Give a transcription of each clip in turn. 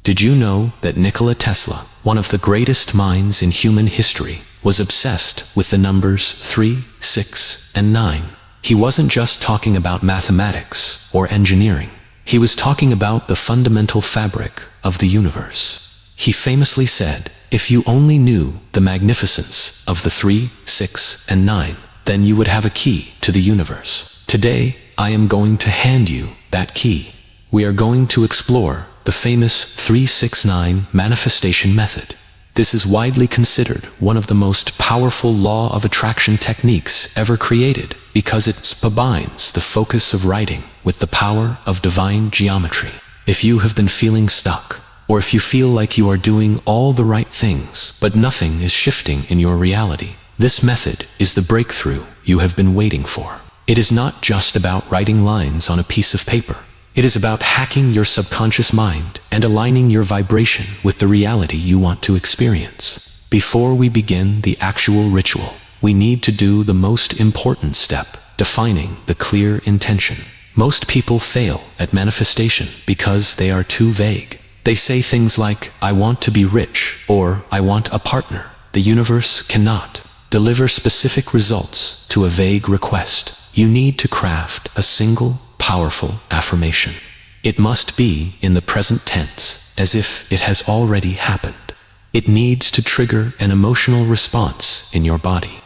Did you know that Nikola Tesla, one of the greatest minds in human history, was obsessed with the numbers 3, 6, and 9? He wasn't just talking about mathematics or engineering. He was talking about the fundamental fabric of the universe. He famously said, "If you only knew the magnificence of the 3, 6, and 9, then you would have a key to the universe." Today, I am going to hand you that key. We are going to explore the famous 369 manifestation method. This is widely considered one of the most powerful law of attraction techniques ever created because it combines the focus of writing with the power of divine geometry. If you have been feeling stuck, or if you feel like you are doing all the right things, but nothing is shifting in your reality, this method is the breakthrough you have been waiting for. It is not just about writing lines on a piece of paper. It is about hacking your subconscious mind and aligning your vibration with the reality you want to experience. Before we begin the actual ritual, we need to do the most important step, defining the clear intention. Most people fail at manifestation because they are too vague. They say things like, "I want to be rich," or "I want a partner." The universe cannot deliver specific results to a vague request. You need to craft a single, powerful affirmation. It must be in the present tense, as if it has already happened. It needs to trigger an emotional response in your body.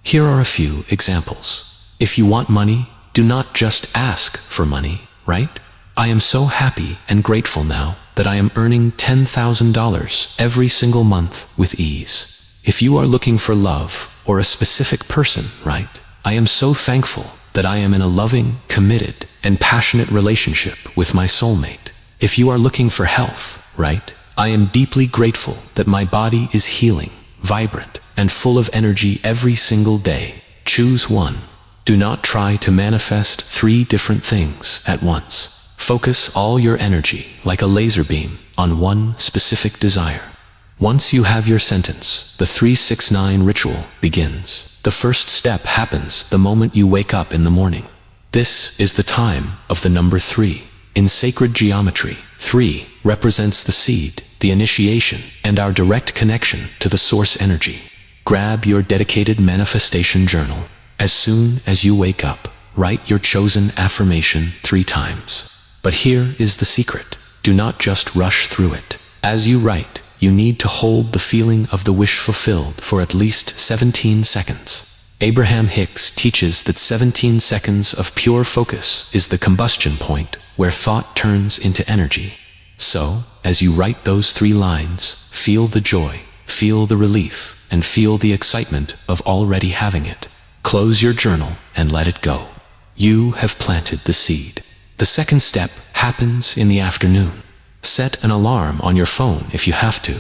Here are a few examples. If you want money, do not just ask for money, right? "I am so happy and grateful now that I am earning $10,000 every single month with ease." If you are looking for love or a specific person, right? "I am so thankful that I am in a loving, committed, and passionate relationship with my soulmate." If you are looking for health, right? "I am deeply grateful that my body is healing, vibrant, and full of energy every single day." Choose one. Do not try to manifest 3 different things at once. Focus all your energy, like a laser beam, on one specific desire. Once you have your sentence, the 369 ritual begins. The first step happens the moment you wake up in the morning. This is the time of the number 3. In sacred geometry, 3 represents the seed, the initiation, and our direct connection to the source energy. Grab your dedicated manifestation journal. As soon as you wake up, write your chosen affirmation 3 times. But here is the secret. Do not just rush through it. As you write, you need to hold the feeling of the wish fulfilled for at least 17 seconds. Abraham Hicks teaches that 17 seconds of pure focus is the combustion point where thought turns into energy. So, as you write those 3 lines, feel the joy, feel the relief, and feel the excitement of already having it. Close your journal and let it go. You have planted the seed. The second step happens in the afternoon. Set an alarm on your phone if you have to.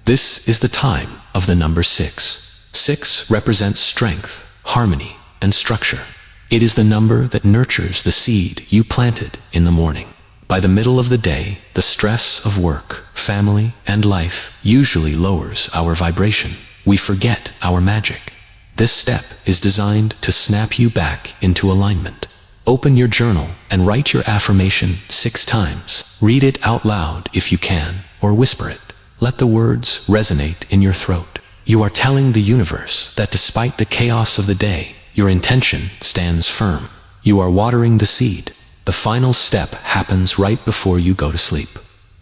This is the time of the number 6. 6 represents strength, harmony, and structure. It is the number that nurtures the seed you planted in the morning. By the middle of the day, the stress of work, family, and life usually lowers our vibration. We forget our magic. This step is designed to snap you back into alignment. Open your journal and write your affirmation 6 times. Read it out loud if you can, or whisper it. Let the words resonate in your throat. You are telling the universe that despite the chaos of the day, your intention stands firm. You are watering the seed. The final step happens right before you go to sleep.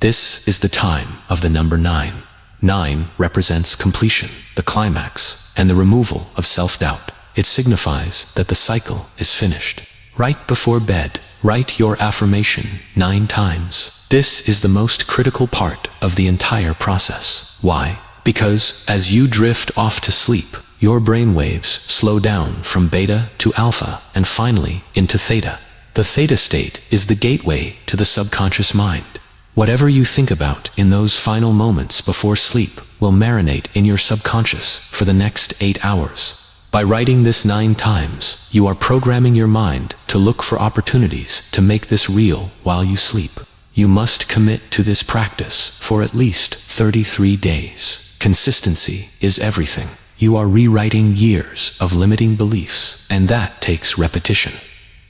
This is the time of the number 9. 9 represents completion, the climax, and the removal of self-doubt. It signifies that the cycle is finished. Right before bed, write your affirmation 9 times. This is the most critical part of the entire process. Why? Because as you drift off to sleep, your brain waves slow down from beta to alpha and finally into theta. The theta state is the gateway to the subconscious mind. Whatever you think about in those final moments before sleep will marinate in your subconscious for the next 8 hours. By writing this 9 times, you are programming your mind to look for opportunities to make this real while you sleep. You must commit to this practice for at least 33 days. Consistency is everything. You are rewriting years of limiting beliefs, and that takes repetition.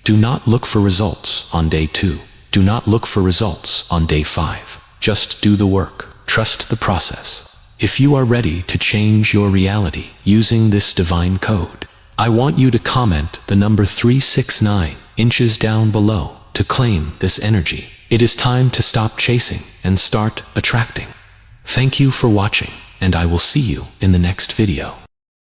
Do not look for results on day 2. Do not look for results on day 5. Just do the work. Trust the process. If you are ready to change your reality using this divine code, I want you to comment the number 369 inches down below to claim this energy. It is time to stop chasing and start attracting. Thank you for watching, and I will see you in the next video.